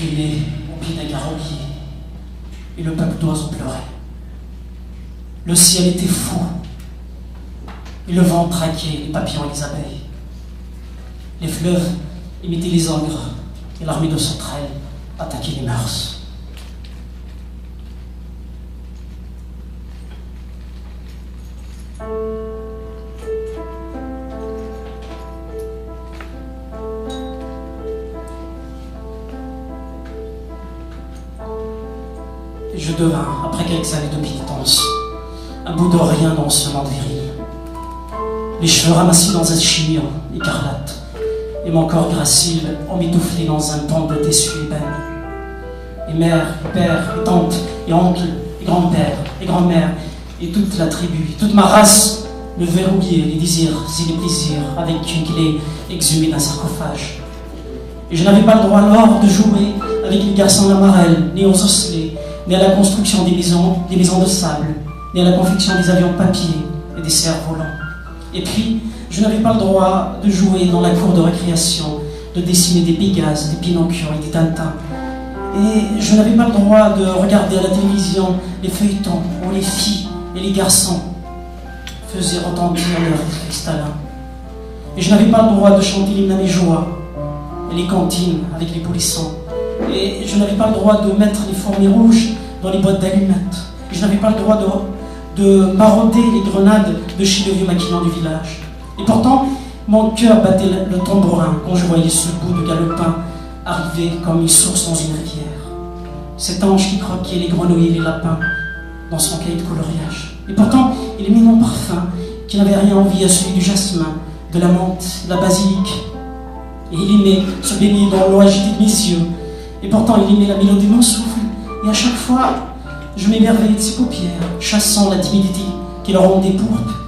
suis né au pied d'un garobier, et le peuple d'oiseaux pleurait. Le ciel était fou, et le vent traquait les papillons et les abeilles. Les fleuves imitaient les ogres, et l'armée de sauterelles attaquait les mœurs. Je devins, après quelques années de pénitence, un bout de rien dans ce monde viril. Les cheveux ramassés dans un chignon écarlate, et mon corps gracile emmitouflé dans un pan de tissu ébène. Et mère, et père, et tante, et oncle, et grand-père, et grand-mère, et toute la tribu, et toute ma race me verrouillaient les désirs et les plaisirs avec une clé exhumée d'un sarcophage. Et je n'avais pas le droit alors de jouer avec les garçons à la marelle, ni aux osselets, ni à la construction des maisons de sable, ni à la confection des avions de papier et des cerfs-volants. Et puis, je n'avais pas le droit de jouer dans la cour de récréation, de dessiner des Pégases, des Pinocchio et des Tintins. Et je n'avais pas le droit de regarder à la télévision les feuilletons où les filles et les garçons faisaient retentir leurs cristallins. Et je n'avais pas le droit de chanter l'hymne à mes joies et les cantines avec les polissons. Et je n'avais pas le droit de mettre les fourmis rouges dans les boîtes d'allumettes. Et je n'avais pas le droit de marauder les grenades de chez le vieux maquillant du village. Et pourtant, mon cœur battait le tambourin quand je voyais ce bout de galopin arriver comme une source dans une rivière. Cet ange qui croquait les grenouilles et les lapins dans son cahier de coloriage. Et pourtant, il aimait mon parfum, qui n'avait rien envie à celui du jasmin, de la menthe, de la basilic. Et il aimait se baigner dans l'eau agitée de mes yeux. Et pourtant, il aimait la mélodie de mon souffle. Et à chaque fois, je m'émerveillais de ses paupières, chassant la timidité qui le rendait pourpre.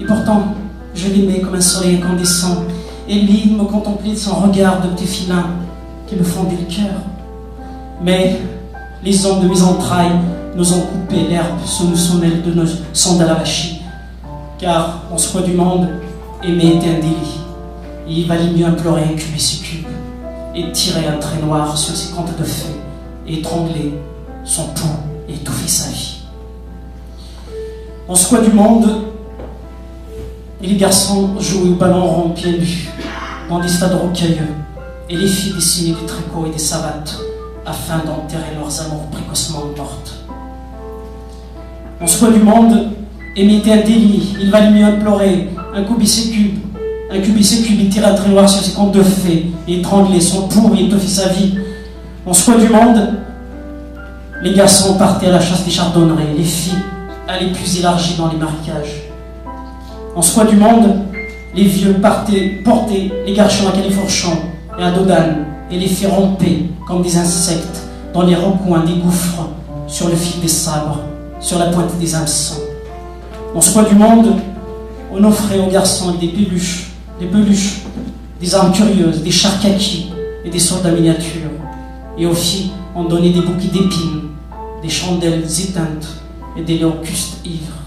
Et pourtant, je l'aimais comme un soleil incandescent. Et lui, il me contemplait de son regard de petit filin qui me fondait le cœur. Mais les hommes de mes entrailles nous ont coupé l'herbe sous nos semelles de nos sandales avachis. Car, en ce coin du monde, aimer était un délit. Et il valait mieux implorer un cul et succube, et tirer un trait noir sur ses contes de fées, et étrangler son pouls et étouffer sa vie. En ce coin du monde, les garçons jouaient au ballon rond pieds nus, dans des stades rocailleux, et les filles dessinaient des tricots et des savates, afin d'enterrer leurs amours précocement mortes. En ce coin du monde, aimer était un délit, il valait mieux implorer un cubicécube, il tirait un trait noir sur ses contes de fées et étranglait son pouls et étoffait sa vie. En ce coin du monde, les garçons partaient à la chasse des chardonnerets, les filles allaient plus élargies dans les marécages. En ce coin du monde, les vieux portaient les garçons à califourchon et à dos d'âne et les filles rompaient comme des insectes dans les recoins des gouffres, sur le fil des sabres, sur la pointe des hameçons. En ce coin du monde, on offrait aux garçons des peluches, des armes curieuses, des chars kakis et des soldats miniatures. Et aux filles, on donnait des bouquets d'épines, des chandelles éteintes et des locustes ivres.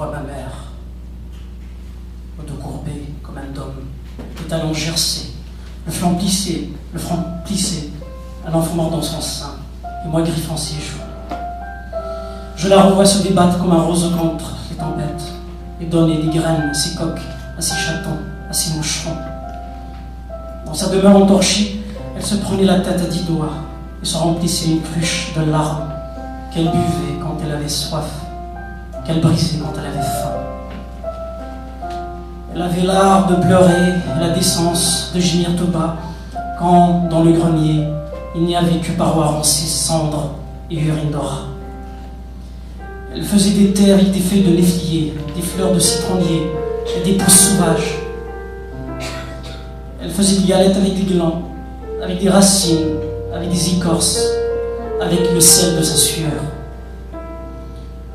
vois ma mère, au dos courbé comme un dôme, les talons gercés, le front plissé, un enfant mort dans son sein, et moi griffant ses joues. Je la revois se débattre comme un rose contre les tempêtes, et donner des graines à ses coqs, à ses chatons, à ses moucherons. Dans sa demeure entorchée, elle se prenait la tête à 10 doigts, et se remplissait une cruche de larmes qu'elle buvait quand elle avait soif, qu'elle brisait quand elle avait faim. Elle avait l'art de pleurer, la décence de gémir tout bas, quand, dans le grenier, il n'y avait que parois roncées, cendres et urine d'or. Elle faisait des thés avec des feuilles de néflier, des fleurs de citronnier et des pousses sauvages. Elle faisait des galettes avec des glands, avec des racines, avec des écorces, avec le sel de sa sueur.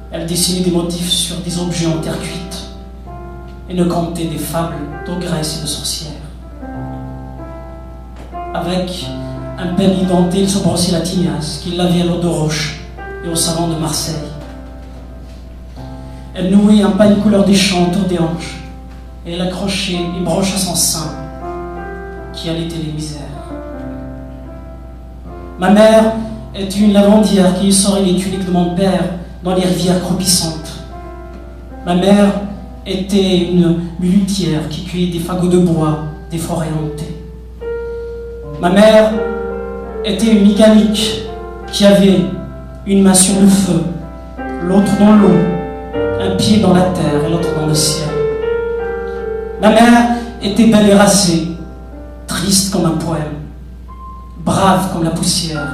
Elle dessinait des motifs sur des objets en terre cuite et ne contait des fables d'ogresses et de sorcières. Avec un peigne denté, il se brossait la tignasse qu'il lavait à l'eau de roche et au savon de Marseille. Elle nouait un pagne couleur des champs autour des hanches et elle accrochait une broche à son sein qui allaitait les misères. Ma mère était une lavandière qui essorait les tuniques de mon père dans les rivières croupissantes. Ma mère était une muletière qui cueillait des fagots de bois des forêts hantées. Ma mère était une mécanique qui avait une main sur le feu, l'autre dans l'eau, un pied dans la terre et l'autre dans le ciel. Ma mère était belle et racée, triste comme un poème, brave comme la poussière,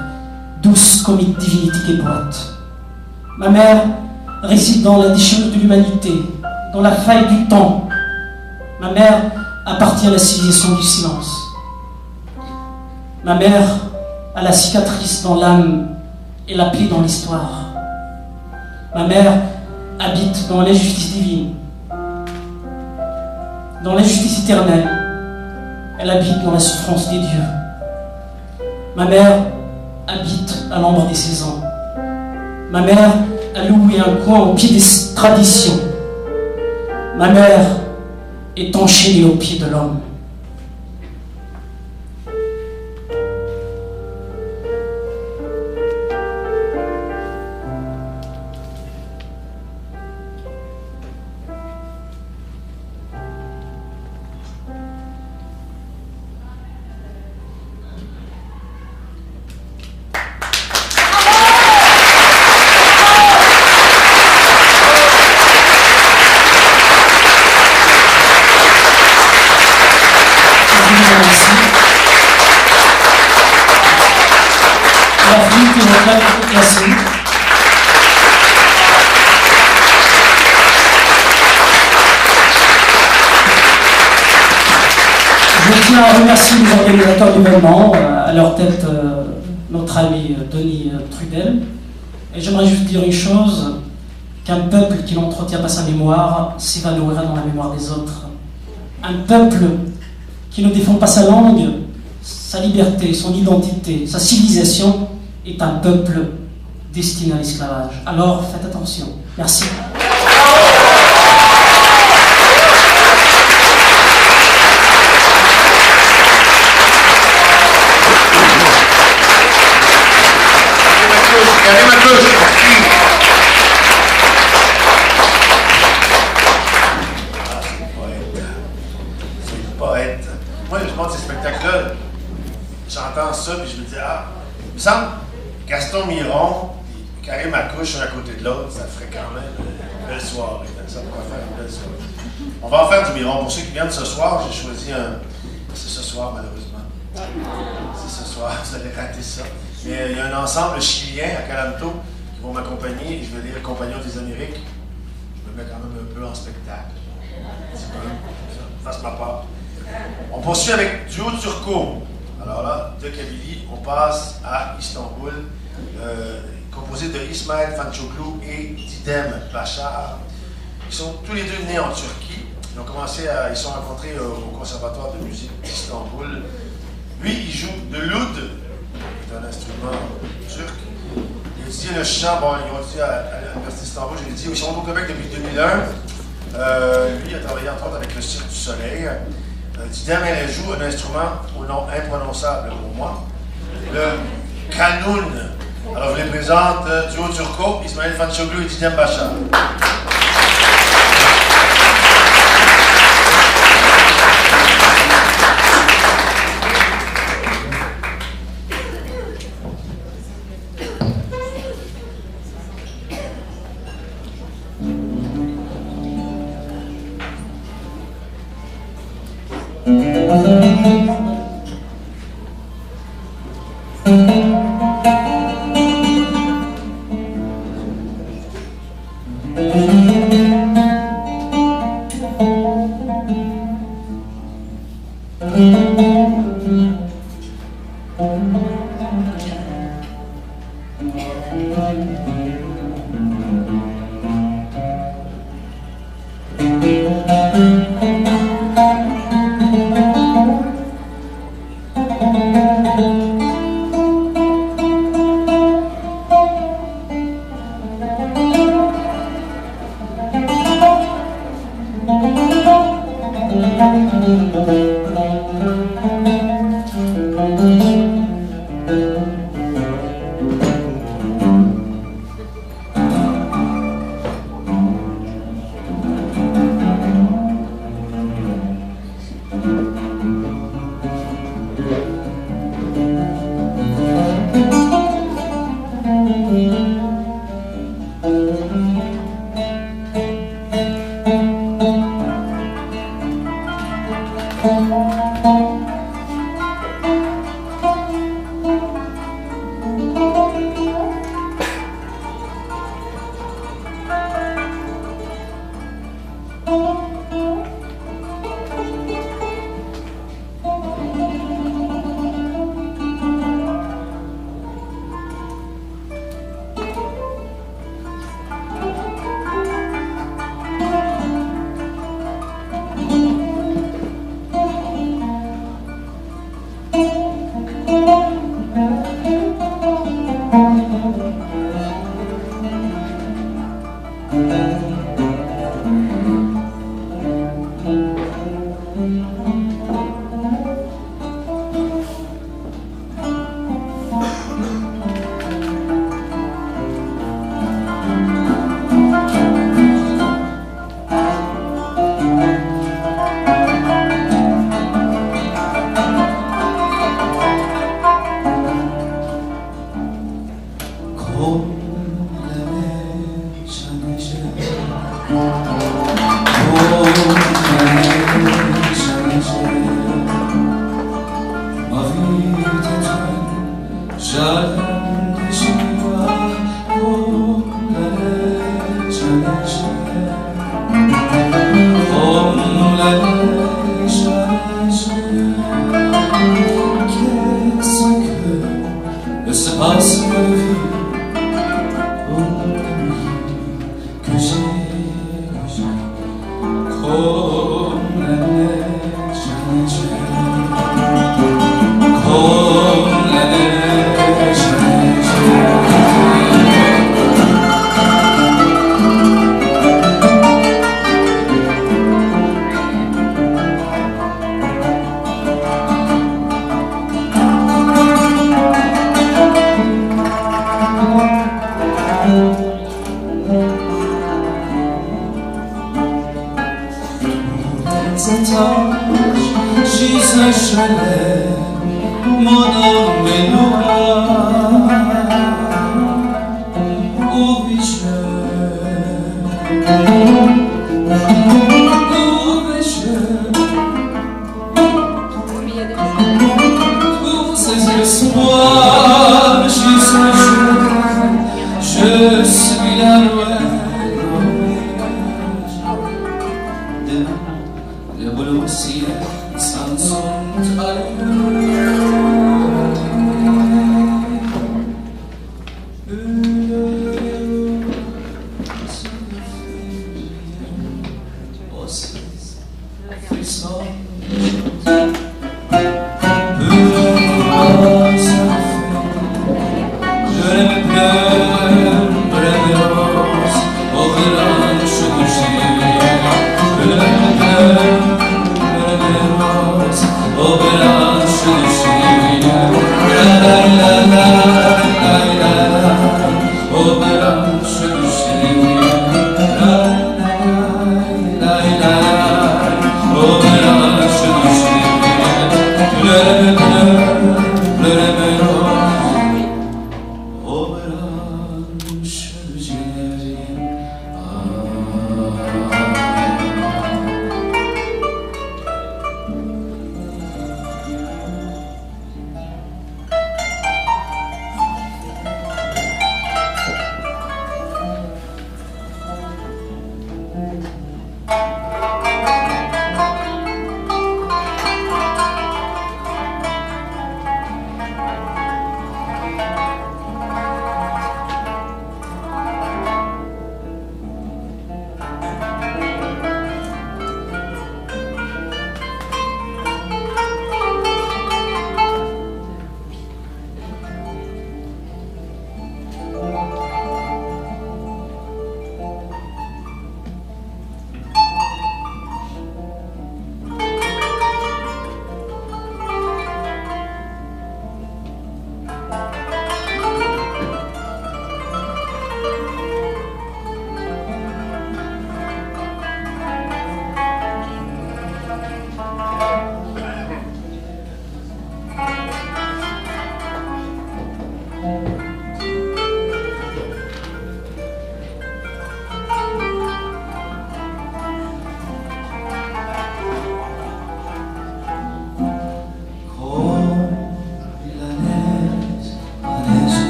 douce comme une divinité qui boite. Ma mère réside dans la déchirure de l'humanité, dans la faille du temps. Ma mère appartient à la civilisation du silence. Ma mère a la cicatrice dans l'âme et la plaie dans l'histoire. Ma mère habite dans l'injustice divine, dans l'injustice éternelle. Elle habite dans la souffrance des dieux. Ma mère habite à l'ombre des saisons. Ma mère a loué un coin au pied des traditions. Ma mère est enchaînée au pied de l'homme. Je tiens à remercier les organisateurs du l'événement, à leur tête notre ami Denis Trudel. Et j'aimerais juste dire une chose, qu'un peuple qui n'entretient pas sa mémoire s'évanouira dans la mémoire des autres. Un peuple qui ne défend pas sa langue, sa liberté, son identité, sa civilisation, est un peuple destiné à l'esclavage. Alors faites attention. Merci. C'est le poète. Moi, je monte ces spectacles-là, j'entends ça, puis je me dis, ah, il me semble, Gaston Miron et Karim Akouche, un à côté de l'autre, ça ferait quand même une belle soirée. Ça pourrait faire une belle soirée. On va en faire du Miron. Pour ceux qui viennent ce soir, j'ai choisi un. C'est ce soir, malheureusement. C'est ce soir, vous allez rater ça. Mais il y a un ensemble chilien à Calanto qui vont m'accompagner, et je vais lire Compagnons des Amériques. Je me mets quand même un peu en spectacle. Un petit peu, fasse ma part. On poursuit avec Duo Turco. Alors là, de Kabylie, on passe à Istanbul, composé de Ismail Fançoglu et Didem Bachar. Ils sont tous les deux nés en Turquie. Ils sont rencontrés au Conservatoire de musique d'Istanbul. Lui, il joue de l'oud, qui est un instrument turc. Il étudie le chant, bon, ils ont étudié à l'université tantôt, j'ai dit, ils sont au Québec depuis 2001. Lui, il a travaillé entre autres avec le Cirque du Soleil. Didier Ménez joue un instrument au nom imprononçable pour moi, le Kanoun. Alors, je les présente Duo Turco, Ismaël Fanchoglu et Didier Bachar. Voices,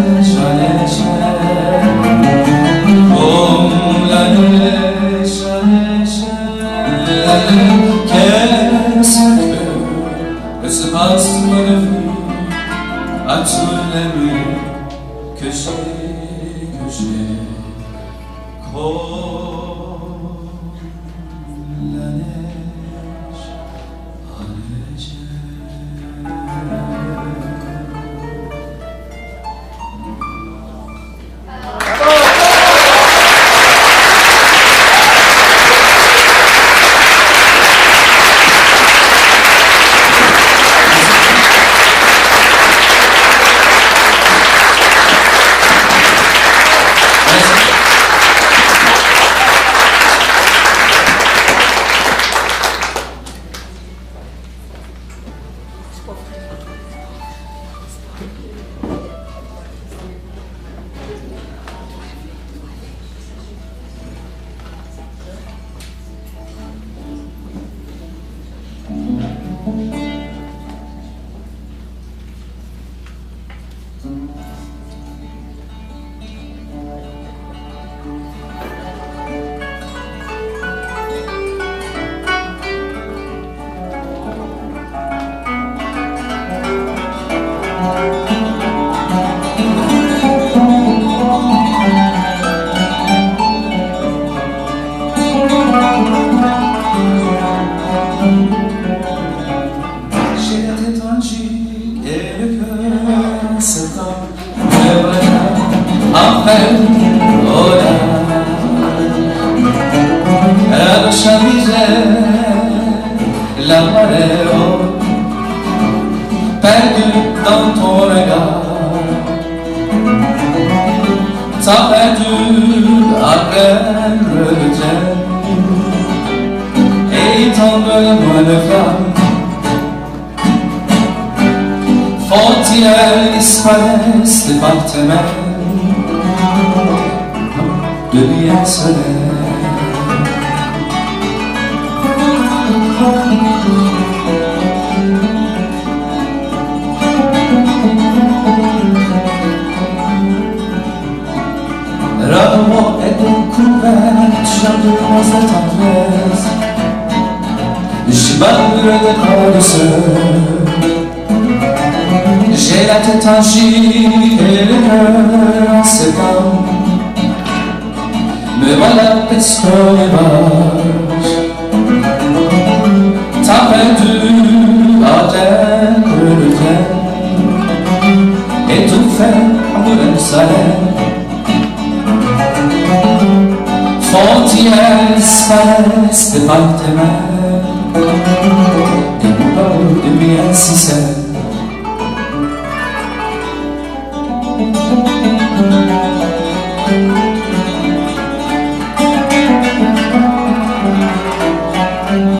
neige, la neige, comme la neige, la neige. Qu'est-ce que se passe de ma vie à tous les nuits que j'ai, comme la neige enneigée. Elle chamisait la marée haute, perdue dans ton regard. T'as perdu à peine le tien, et il tombe le moindre flamme. Faut-il disparaisse de par tes mains de bien soleil. L'amour est découvert, charbonnement cette tendresse. Je m'amoure de corps de sœur. J'ai la tête en gîte et le cœur en séquence. Me voilà presque au rivage. T'as perdu à terre le train, étouffé en un salaire. Faut-il disparaisse de par tes mains, et mon corps devient si seul.